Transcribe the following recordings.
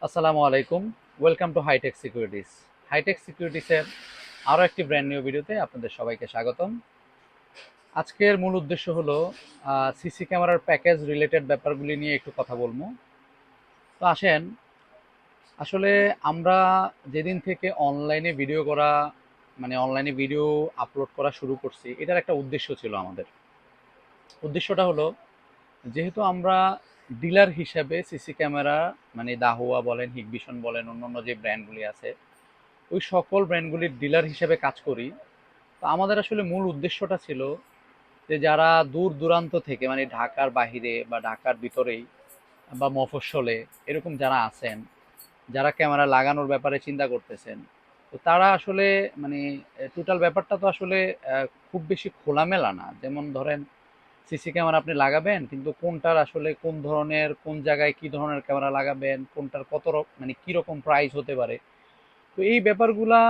আসসালামু আলাইকুম। Welcome to hitech securities. Hitech সিকিউরিটিসের আরও একটি ব্র্যান্ড নিউ ভিডিওতে আপনাদের সবাইকে স্বাগতম। আজকের মূল উদ্দেশ্য হলো সিসি ক্যামেরার প্যাকেজ রিলেটেড ব্যাপারগুলি নিয়ে একটু কথা বলবো। তো আসেন, আসলে আমরা যেদিন থেকে অনলাইনে ভিডিও করা অনলাইনে ভিডিও আপলোড করা শুরু করছি, এটার একটা উদ্দেশ্য ছিল আমাদের। উদ্দেশ্যটা হলো, যেহেতু আমরা ডিলার হিসাবে সিসি ক্যামেরা দাহুয়া বলেন, হিগভিশন বলেন, অন্যান্য যে ব্র্যান্ডগুলি আছে ওই সকল ব্র্যান্ডগুলির ডিলার হিসেবে কাজ করি। তো আমাদের আসলে মূল উদ্দেশ্যটা ছিল যে যারা দূর দূরান্ত থেকে ঢাকার বাহিরে বা ঢাকার ভিতরেই বা মফস্বলে এরকম যারা আছেন, যারা ক্যামেরা লাগানোর ব্যাপারে চিন্তা করতেছেন, তো তারা আসলে মানে টোটাল ব্যাপারটা তো আসলে খুব বেশি খোলামেলা না। যেমন ধরেন, সিসি ক্যামেরা আপনি লাগাবেন, কিন্তু কোনটার আসলে কোন ধরনের, কোন জায়গায় কি ধরনের ক্যামেরা লাগাবেন, কোনটার কত কি রকম প্রাইস হতে পারে। তো এই ব্যাপারগুলা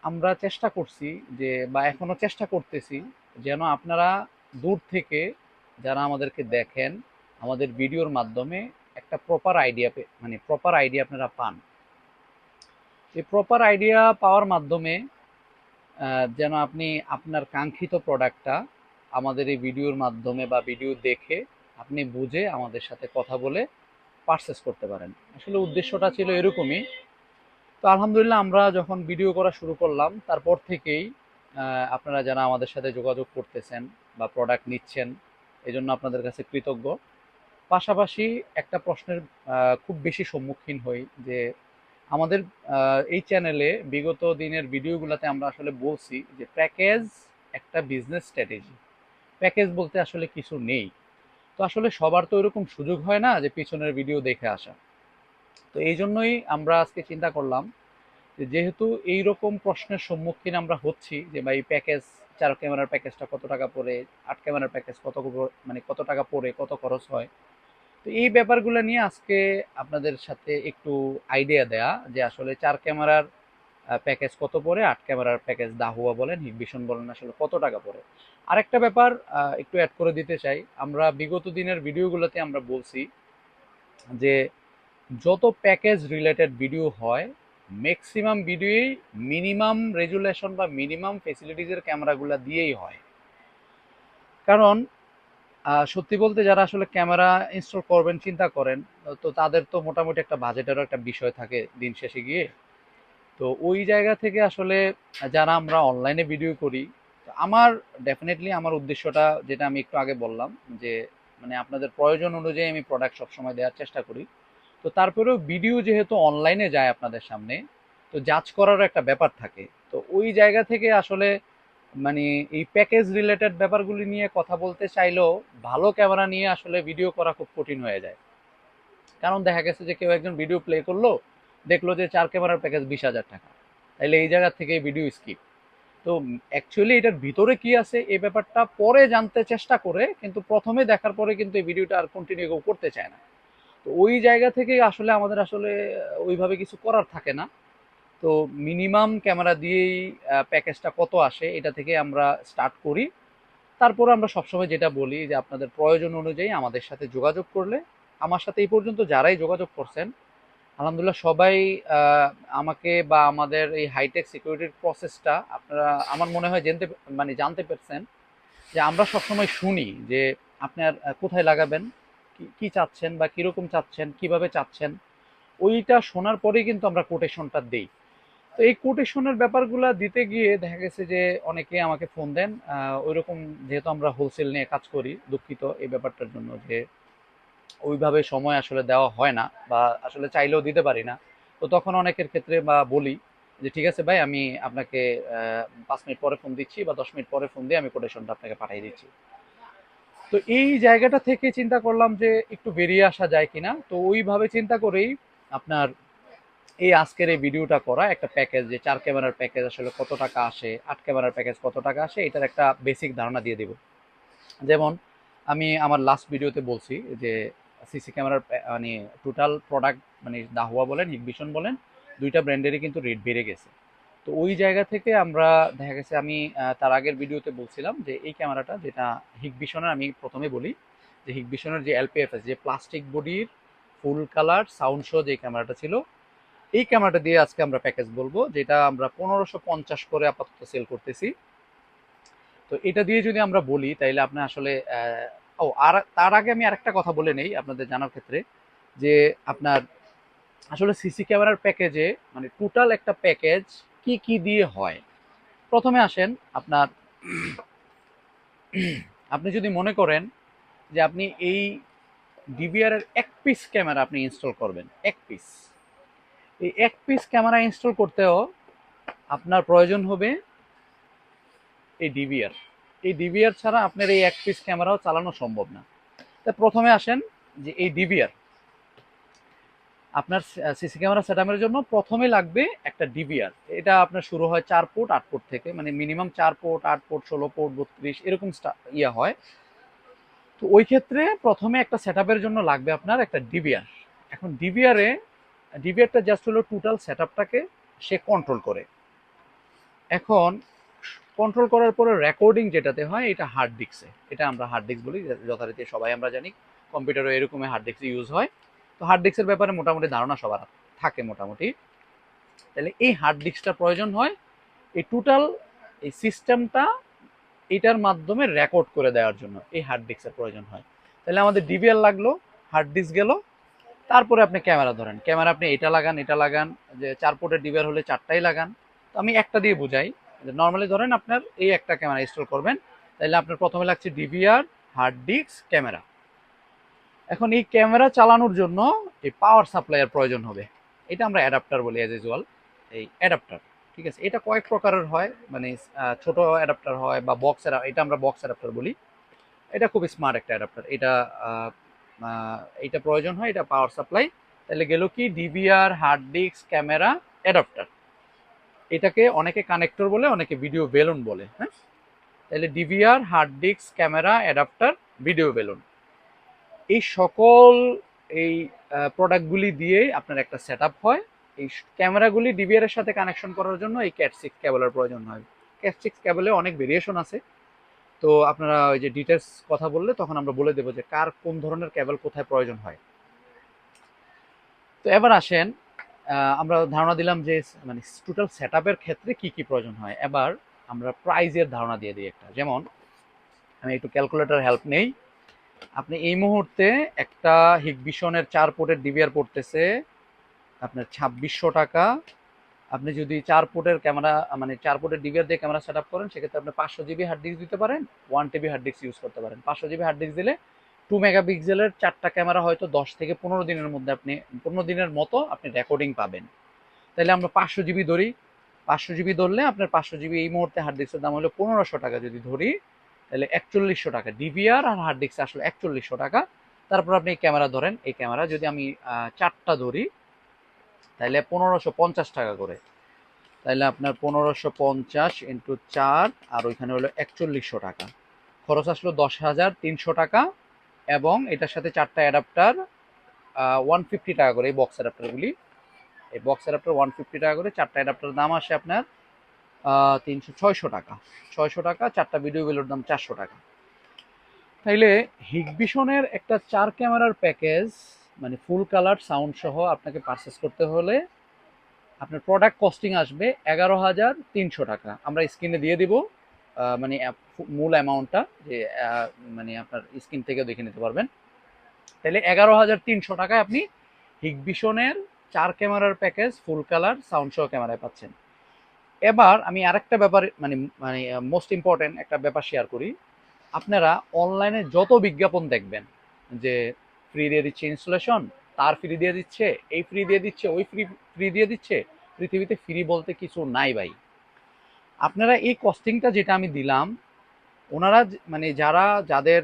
আমরা চেষ্টা করছি যে, বা এখনো চেষ্টা করতেছি, যেন আপনারা দূর থেকে যারা আমাদেরকে দেখেন আমাদের ভিডিওর মাধ্যমে একটা প্রপার আইডিয়া প্রপার আইডিয়া আপনারা পান। এই প্রপার আইডিয়া পাওয়ার মাধ্যমে যেন আপনি আপনার কাঙ্ক্ষিত প্রোডাক্টটা আমাদের এই ভিডিওর মাধ্যমে বা ভিডিও দেখে আপনি বুঝে আমাদের সাথে কথা বলে পারচেস করতে পারেন। আসলে উদ্দেশ্যটা ছিল এরকমই। তো আলহামদুলিল্লাহ, আমরা যখন ভিডিও করা শুরু করলাম তারপর থেকেই আপনারা যারা আমাদের সাথে যোগাযোগ করতেছেন বা প্রোডাক্ট নিচ্ছেন, এজন্য আপনাদের কাছে কৃতজ্ঞ। পাশাপাশি একটা প্রশ্নের খুব বেশি সম্মুখীন হই যে, আমাদের এই চ্যানেলে বিগত দিনের ভিডিওগুলোতে আমরা আসলে বলছি যে প্যাকেজ একটা বিজনেস স্ট্র্যাটেজি। প্যাকেজ বলতে আসলে কিছু নেই। তো আসলে সবার তো এরকম সুযোগ হয় না যে পিছনের ভিডিও দেখে আসা। তো এই জন্যই আমরা আজকে চিন্তা করলাম যে, যেহেতু এইরকম প্রশ্নের সম্মুখীন আমরা হচ্ছি যে ভাই প্যাকেজ, 4 ক্যামেরার প্যাকেজটা কত টাকা পড়ে, 8 ক্যামেরার প্যাকেজ কত টাকা পড়ে, কত খরচ হয়। তো এই ব্যাপারগুলো নিয়ে আজকে আপনাদের সাথে একটু আইডিয়া দেয়া যে আসলে 4 ক্যামেরার প্যাকেজ কত পড়ে, 8 ক্যামেরার প্যাকেজ দাহুয়া বলেন, হিগভিশন বলেন, আসলে কত টাকা পড়ে। আরেকটা ব্যাপার একটু অ্যাড করে দিতে চাই, আমরা বিগত দিনের ভিডিওগুলোতে আমরা বলছি যে যত প্যাকেজ রিলেটেড ভিডিও হয়, ম্যাক্সিমাম ভিডিওই মিনিমাম রেজুলেশন বা মিনিমাম ফেসিলিটিসের ক্যামেরাগুলো দিয়েই হয়। কারণ সত্যি বলতে যারা আসলে ক্যামেরা ইনস্টল করবেন চিন্তা করেন, তো তাদের তো মোটামুটি একটা বাজেটেরও একটা বিষয় থাকে দিন শেষে গিয়ে। তো ওই জায়গা থেকে আসলে যারা আমরা অনলাইনে ভিডিও করি, তো আমার ডেফিনেটলি আমার উদ্দেশ্যটা যেটা আমি একটু আগে বললাম যে আপনাদের প্রয়োজন অনুযায়ী আমি প্রোডাক্ট সবসময় দেওয়ার চেষ্টা করি। তো তারপরেও ভিডিও যেহেতু অনলাইনে যায় আপনাদের সামনে, তো জাজ করারও একটা ব্যাপার থাকে। তো ওই জায়গা থেকে আসলে মানে এই প্যাকেজ রিলেটেড ব্যাপারগুলি নিয়ে কথা বলতে চাইলেও ভালো ক্যামেরা নিয়ে আসলে ভিডিও করা খুব কঠিন হয়ে যায়। কারণ দেখা গেছে যে কেউ একজন ভিডিও প্লে করলো, দেখলো যে 4 ক্যামেরার প্যাকেজ 20,000 টাকা, তাইলে এই জায়গা থেকে ভিডিও স্কিপ। তো অ্যাকচুয়ালি এটার ভিতরে কি আছে এই ব্যাপারটা পরে জানতে চেষ্টা করে, কিন্তু প্রথমে দেখার পরে কিন্তু এই ভিডিওটা আর কন্টিনিউ করতে চায় না। তো ওই জায়গা থেকে আসলে আমাদের আসলে ওইভাবে কিছু করার থাকে না। তো মিনিমাম ক্যামেরা দিয়েই প্যাকেজটা কত আসে এটা থেকে আমরা স্টার্ট করি। তারপর আমরা সবসময় যেটা বলি যে আপনাদের প্রয়োজন অনুযায়ী আমাদের সাথে যোগাযোগ করলে, আমার সাথে এই পর্যন্ত যারাই যোগাযোগ করছেন আলহামদুলিল্লাহ সবাই আহ, আমাকে বা আমাদের এই হাইটেক সিকিউরিটির প্রসেসটা আপনারা আমার মনে হয় জানতে পারছেন। যে আমরা সবসময় শুনি যে আপনার কোথায় লাগাবেন, কি কি চাচ্ছেন বা কিরকম চাচ্ছেন, কিভাবে চাচ্ছেন, ওইটা শোনার পরেই কিন্তু আমরা কোটেশনটা দেই। তো এই কোটেশনের ব্যাপারগুলো দিতে গিয়ে দেখা গেছে যে অনেকে আমাকে ফোন দেন ওইরকম, যেহেতু আমরা হোলসেল নিয়ে কাজ করি, দুঃখিত এই ব্যাপারটার জন্য যে ওইভাবে সময় আসলে দেওয়া হয় না বা আসলে চাইলেও দিতে পারি না। তো তখন অনেকের ক্ষেত্রে বা বলি যে ঠিক আছে ভাই, আমি আপনাকে 5 মিনিট পরে ফোন দিচ্ছি বা 10 মিনিট পরে ফোন দিয়ে আমি কোটেশনটা আপনাকে পাঠিয়ে দিচ্ছি। তো এই জায়গাটা থেকে চিন্তা করলাম যে একটু বেরিয়ে আসা যায় কিনা। তো ওইভাবে চিন্তা করেই আপনার এই আজকের এই ভিডিওটা করা, একটা প্যাকেজ যে 4 ক্যামেরার প্যাকেজ আসলে কত টাকা আসে, 8 ক্যামেরার প্যাকেজ কত টাকা আসে, এটার একটা বেসিক ধারণা দিয়ে দিব। যেমন আমি আমার লাস্ট ভিডিওতে বলছি যে সিসি ক্যামেরার টোটাল প্রোডাক্ট দাহুয়া বলেন, হিগভিশন বলেন, দুইটা ব্র্যান্ডেরই কিন্তু রেট বেড়ে গেছে। তো ওই জায়গা থেকে আমরা দেখা গেছে আমি তার আগের ভিডিওতে বলছিলাম যে এই ক্যামেরাটা যেটা হিগভিশনের, আমি প্রথমে বলি যে হিগভিশনের যে এলপিএফএস, যে প্লাস্টিক বডির ফুল কালার সাউন্ড শো যে ক্যামেরাটা ছিল, এই ক্যামেরাটা দিয়ে আজকে আমরা প্যাকেজ বলবো, যেটা আমরা 1550 করে আপাতত সেল করতেছি। তো এটা দিয়ে যদি আমরা বলি তাইলে আপনি আসলে আর তার আগে আমি আরেকটা কথা বলে নেই আপনাদের জানার ক্ষেত্রে, যে আপনার আসলে সিসি ক্যামেরার প্যাকেজে মানে টোটাল একটা প্যাকেজ কি কি দিয়ে হয়। প্রথমে আসেন আপনার আপনি যদি মনে করেন যে আপনি এই ডিভিআর এর এক পিস ক্যামেরা আপনি ইনস্টল করবেন, এক পিস, এই এক পিস ক্যামেরা ইনস্টল করতেও আপনার প্রয়োজন হবে এই ডিভিআর। এই ডিভিআর ছাড়া আপনার এই এক পিস ক্যামেরাও চালানো সম্ভব না। তা প্রথমে আসেন যে এই ডিভিআর আপনার সিসি ক্যামেরা সেটআপের জন্য প্রথমে লাগবে একটা ডিভিআর। এটা আপনার শুরু হয় 4 পোর্ট 8 পোর্ট থেকে, মানে মিনিমাম 4 পোর্ট 8 পোর্ট 16 পোর্ট 32 এরকম ইয়া হয়। তো ওই ক্ষেত্রে প্রথমে একটা সেটআপের জন্য লাগবে আপনার একটা ডিভিআর। এখন ডিভিআরটা জাস্ট হলো টোটাল সেটআপটাকে সে কন্ট্রোল করে। এখন কন্ট্রোল করার পরে রেকর্ডিং যেটাতে হয় এটা হার্ড ডিস্কে, এটা আমরা হার্ড ডিস্ক বলি যথারীতি, সবাই আমরা জানি কম্পিউটারও এরকমই হার্ড ডিস্ক ইউজ হয়। তো হার্ড ডিস্কের ব্যাপারে মোটামুটি ধারণা সবার থাকে মোটামুটি। তাহলে এই হার্ড ডিস্কটা প্রয়োজন হয় এই টোটাল এই সিস্টেমটা এটার মাধ্যমে রেকর্ড করে দেওয়ার জন্য, এই হার্ড ডিস্কের প্রয়োজন হয়। তাহলে আমাদের ডিভিআর লাগলো, হার্ড ডিস্ক গেল, তারপরে আপনি ক্যামেরা ধরেন, ক্যামেরা আপনি এটা লাগান, যে 4 পোর্টের ডিভিআর হলে 4টাই লাগান। তো আমি একটা দিয়ে বুঝাই, নর্মালি ধরেন আপনার এই একটা ক্যামেরা ইনস্টল করবেন, তাহলে আপনার প্রথমে লাগছে ডিভিআর, হার্ড ডিস্ক, ক্যামেরা। এখন এই ক্যামেরা চালানোর জন্য এই পাওয়ার সাপ্লাইয়ের প্রয়োজন হবে, এটা আমরা অ্যাডাপ্টার বলি অ্যাজ ইউজুয়াল, এই অ্যাডাপ্টার। ঠিক আছে, এটা কয়েক প্রকারের হয়, মানে ছোট অ্যাডাপ্টার হয় বা বক্স, এটা আমরা বক্স অ্যাডাপ্টার বলি। এটা খুব স্মার্ট একটা অ্যাডাপ্টার, এটা প্রয়োজন হয়, এটা পাওয়ার সাপ্লাই। তাহলে গেল কি DVR, hard disk, camera, adapter. এটাকে অনেকে কানেক্টর বলে, অনেকে ভিডিও বেলুন বলে। হ্যাঁ, তাহলে DVR, hard disk, camera, adapter, video balun, এই সকল এই প্রোডাক্টগুলি দিয়ে আপনার একটা সেটআপ হয়। এই ক্যামেরাগুলি ডিভিআর এর সাথে কানেকশন করার জন্য এই ক্যাট6 কেবলের প্রয়োজন হয়। ক্যাট6 কেবলে অনেক ভেরিয়েশন আছে, তো আপনারা ওই যে ডিটেলস কথা বললে তখন আমরা বলে দেবো যে কার কোন ধরনের কেবল কোথায় প্রয়োজন হয়। তো এবার আসেন, আমরা ধারণা দিলাম যে মানে টোটাল সেটআপের ক্ষেত্রে কি কি প্রয়োজন হয়। এবার আমরা প্রাইজের ধারণা দিয়ে দিই একটা, যেমন আমি একটু ক্যালকুলেটর হেল্প নেই। আপনি এই মুহূর্তে একটা হিগবিশনের 4 পোর্টের ডিভিআর পড়তেছে আপনার 2600 টাকা। আপনি যদি 4 পোর্টের ক্যামেরা মানে 4 পোর্টের ডিভিআর দিয়ে ক্যামেরা সেট আপ করেন, সেক্ষেত্রে আপনি 500 জিবি হার্ড ডিস্ক দিতে পারেন, 1 টিবি হার্ড ডিস্ক ইউজ করতে পারেন। 500 জিবি হার্ড ডিস্ক দিলে 2 মেগাপিক্সেলের 4টা ক্যামেরা হয়তো 10 থেকে 15 দিনের মধ্যে আপনি 15 দিনের মতো আপনি রেকর্ডিং পাবেন। তাহলে আমরা 500 জিবি ধরি, 500 জিবি ধরলে আপনার 500 জিবি এই মুহূর্তে হার্ড ডিস্কের দাম হলো 1500 টাকা যদি ধরি, তাহলে 4100 টাকা। ডিভিআর আর হার্ড ডিস্ক আসলে 4100 টাকা। তারপর আপনি ক্যামেরা ধরেন, এই ক্যামেরা যদি আমি 4টা ধরি তাহলে 1550 টাকা করে। তাহলে আপনার 1550 ইন্টু 4 আর ওইখানে হলো 4100 টাকা, খরচ আসলো 10,300 টাকা। এবং এটার সাথে 4টা অ্যাডাপ্টার 150 টাকা করে, এই বক্স অ্যাডাপ্টারগুলি, এই বক্স অ্যাডাপ্টার 150 টাকা করে। 4টা অ্যাডাপ্টার দাম আসে আপনার 600 টাকা, 600 টাকা। 4টা ভিডিও বেলোর দাম 400 টাকা। তাইলে হিগবিশনের একটা 4 ক্যামেরার প্যাকেজ মানে ফুল কালার সাউন্ড সহ আপনাকে পারচেস করতে হলে আপনার প্রোডাক্ট কস্টিং আসবে 11,300 টাকা। আমরা স্ক্রিনে দিয়ে দিব মানে মূল অ্যামাউন্টটা, যে মানে আপনার স্ক্রিন থেকে দেখে নিতে পারবেন। তাহলে 11,300 টাকায় আপনি হিগবিশনের 4 ক্যামেরার প্যাকেজ ফুল কালার সাউন্ড সহ ক্যামেরায় পাচ্ছেন। এবার আমি আরেকটা ব্যাপার মানে মানে মোস্ট ইম্পর্টেন্ট একটা ব্যাপার শেয়ার করি। আপনারা অনলাইনে যত বিজ্ঞাপন দেখবেন যে ফ্রি দিয়ে দিচ্ছে ইনস্টলেশন, তার ফ্রি দিয়ে দিচ্ছে, এই ফ্রি দিয়ে দিচ্ছে, ওই ফ্রি দিয়ে দিচ্ছে, পৃথিবীতে ফ্রি বলতে কিছু নাই ভাই। আপনারা এই কস্টিংটা যেটা আমি দিলাম, ওনারা মানে যাদের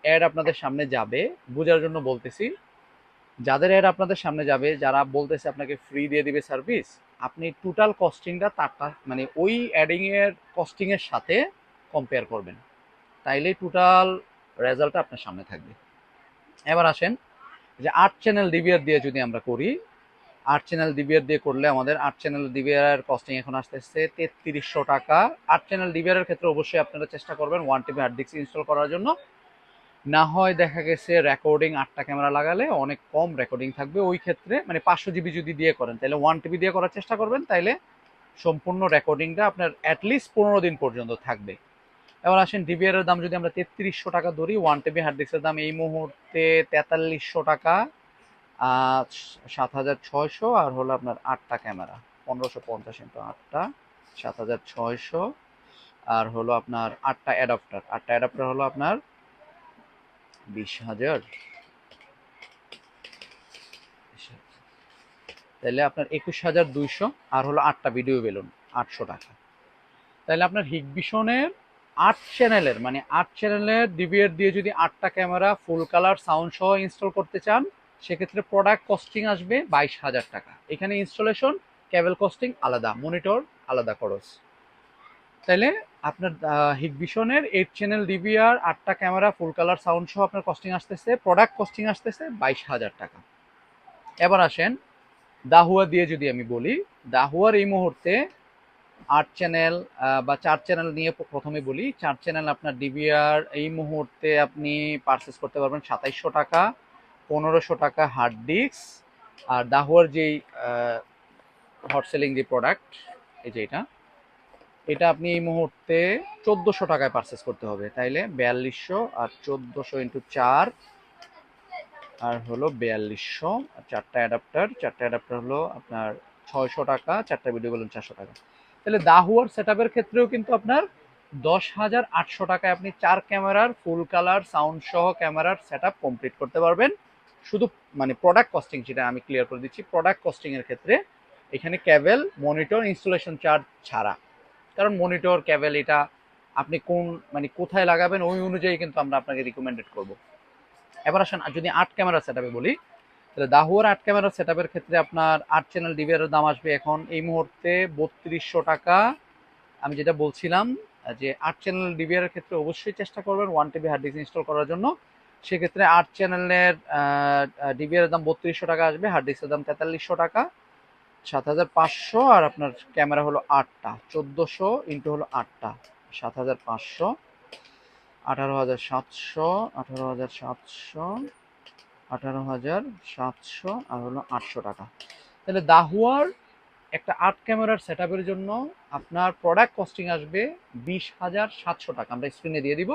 অ্যাড আপনাদের সামনে যাবে, বোঝার জন্য বলতেছি, যাদের অ্যাড আপনাদের সামনে যাবে, যারা বলতেছে আপনাকে ফ্রি দিয়ে দিবে সার্ভিস, আপনি টোটাল কস্টিংটা তারটা মানে ওই অ্যাডিং এর কস্টিং এর সাথে কম্পেয়ার করবেন, তাইলেই টোটাল রেজাল্টটা আপনার সামনে থাকবে। এবার আসেন যে 8 চ্যানেল ডিভিআর দিয়ে যদি আমরা করি, 8 চ্যানেল ডিভিআর দিয়ে করলে আমাদের 8 চ্যানেল ডিভিআর এর কস্টিং এখন আসতেছে 3300 টাকা। 8 চ্যানেল ডিভিআর এর ক্ষেত্রে অবশ্যই আপনারা চেষ্টা করবেন 1 টিবি হার্ড ডিস্ক ইনস্টল করার জন্য। না হয় দেখা গেছে রেকর্ডিং 8টা ক্যামেরা লাগালে অনেক কম রেকর্ডিং থাকবে, ওই ক্ষেত্রে মানে 500 জিবি যদি দিয়ে করেন তাহলে 1 TB দিয়ে করার চেষ্টা করবেন, তাইলে সম্পূর্ণ রেকর্ডিংটা আপনার অ্যাটলিস্ট 15 দিন পর্যন্ত থাকবে। এবার আসেন ডিবিআর এর দাম যদি আমরা 3300 টাকা ধরি, 1 TB হার্ড ডিস্কের দাম এই মুহূর্তে 4300 টাকা, 7600, আর হলো আপনার 8টা ক্যামেরা 1550 ইন্টু 8টা 7600, আর হলো আপনার 8টা অ্যাডাপ্টার হলো আপনার 20,000, তাহলে আপনার 21,200, আর হলো 8টা ভিডিও বেলুন 800 টাকা। তাহলে আপনার হিগবিশনের 8 চ্যানেলের মানে 8 চ্যানেলের ডিভিআর দিয়ে যদি 8টা ক্যামেরা ফুল কালার সাউন্ড সহ ইনস্টল করতে চান, সেক্ষেত্রে প্রোডাক্ট কস্টিং আসবে 22,000 টাকা। এখানে ইনস্টলেশন, কেবল কস্টিং আলাদা, মনিটর আলাদা খরচ। তাইলে আপনার হিগবিশনের 8 চ্যানেল ডিভিআর 8টা ক্যামেরা ফুল কালার সাউন্ড সহ আপনার কস্টিং আসতেছে, প্রোডাক্ট কস্টিং আসতেছে 22,000 টাকা। এবার আসেন দাহুয়া দিয়ে যদি আমি বলি, দাহুয়ার এই মুহূর্তে 8 চ্যানেল বা 4 চ্যানেল নিয়ে প্রথমে বলি। 4 চ্যানেল আপনার ডিভিআর এই মুহূর্তে আপনি পারচেস করতে পারবেন 2700 টাকা, 1500 টাকা হার্ড ডিস্ক। আর দাহুয়ার যেই হট সেলিং যে প্রোডাক্ট, এই যে এটা আপনি এই মুহূর্তে 1400 টাকায় পারচেস করতে হবে। তাইলে 4200 আর 1400 ইন্টু 4, আর হলো 4200, আর 4টা অ্যাডাপ্টার হলো আপনার 600 টাকা, 4টা ভিডিও বলুন 400 টাকা। তাহলে দাহুয়ার সেটআপের ক্ষেত্রেও কিন্তু আপনার 10,800 টাকায় আপনি 4 ক্যামেরার ফুল কালার সাউন্ড সহ ক্যামেরার সেটআপ কমপ্লিট করতে পারবেন। শুধু মানে প্রোডাক্ট কস্টিং, যেটা আমি ক্লিয়ার করে দিচ্ছি, প্রোডাক্ট কস্টিং এর ক্ষেত্রে এখানে কেবল মনিটর ইনস্টলেশন চার্জ ছাড়া, কারণ মনিটর কেবল এটা আপনি কোন মানে কোথায় লাগাবেন ওই অনুযায়ী কিন্তু আমরা আপনাকে রিকমেন্ডেড করব। এবার আসেন যদি 8 ক্যামেরা সেটআপে বলি, তাহলে দাহুয়ার 8 ক্যামেরা সেটআপের ক্ষেত্রে আপনার 8 চ্যানেল ডিভিআর এর দাম আসবে এখন এই মুহূর্তে 3200 টাকা। আমি যেটা বলছিলাম যে 8 চ্যানেল ডিভিআর এর ক্ষেত্রে অবশ্যই চেষ্টা করবেন 1 TB হার্ড ডিস্ক ইনস্টল করার জন্য। সেক্ষেত্রে 8 চ্যানেলের ডিভিআর এর দাম 3200 টাকা আসবে, হার্ড ডিস্কের দাম 4300 টাকা, 7500, আর আপনার ক্যামেরা হলো 8টা 1400 ইন্টু হলো 8টা 7500, 18,700, 18,700, 18,700, আর হলো 800 টাকা। তাহলে দাহুয়ার একটা 8 ক্যামেরার সেটআপের জন্য আপনার প্রোডাক্ট কস্টিং আসবে 20,700 টাকা। আমরা স্ক্রিনে দিয়ে দিব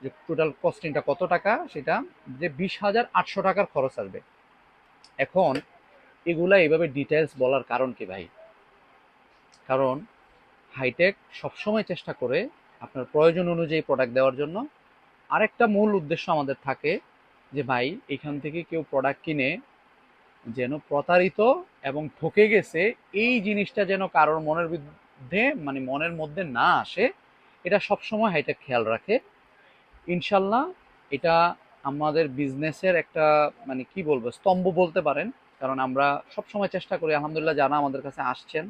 যে টোটাল কস্টিংটা কত টাকা, সেটা যে 20,800 টাকার খরচ আসবে। এখন এগুলা এইভাবে ডিটেলস বলার কারণ কি ভাই? কারণ হাইটেক সবসময় চেষ্টা করে আপনার প্রয়োজন অনুযায়ী প্রোডাক্ট দেওয়ার জন্য। আরেকটা মূল উদ্দেশ্য আমাদের থাকে যে ভাই এখান থেকে কেউ প্রোডাক্ট কিনে যেন প্রতারিত এবং ঠকে গেছে এই জিনিসটা যেন কারোর মনের মধ্যে মানে মনের মধ্যে না আসে, এটা সবসময় হাইটেক খেয়াল রাখে। ইনশাল্লাহ এটা আমাদের বিজনেসের একটা মানে কি বলবো স্তম্ভ বলতে পারেন, কারণ আমরা সবসময় চেষ্টা করি, আলহামদুলিল্লাহ যারা আমাদের কাছে আসছেন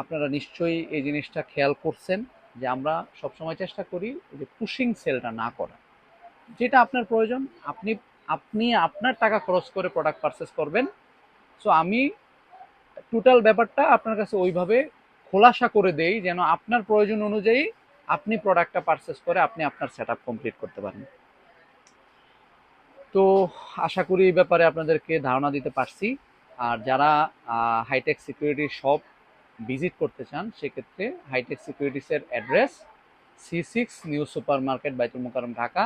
আপনারা নিশ্চয়ই এই জিনিসটা খেয়াল করছেন যে আমরা সবসময় চেষ্টা করি যে পুশিং সেলটা না করা। যেটা আপনার প্রয়োজন আপনি আপনি আপনার টাকা খরচ করে প্রোডাক্ট পারচেস করবেন। সো আমি টোটাল ব্যাপারটা আপনার কাছে ওইভাবে খোলাসা করে দেই যেন আপনার প্রয়োজন অনুযায়ী আপনি প্রোডাক্টটা পারচেস করে আপনি আপনার সেটআপ কমপ্লিট করতে পারেন। তো আশা করি এই ব্যাপারে আপনাদেরকে ধারণা দিতে পারছি। আর যারা হাইটেক সিকিউরিটির শপ ভিজিট করতে চান, সেক্ষেত্রে হাইটেক সিকিউরিটিসের address C6 new super market, Baitul Mukarram, Dhaka.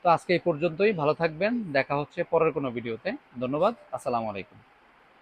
তো আজকে এই পর্যন্তই, ভালো থাকবেন, দেখা হচ্ছে পরের কোনো ভিডিওতে। ধন্যবাদ, আসসালামু আলাইকুম।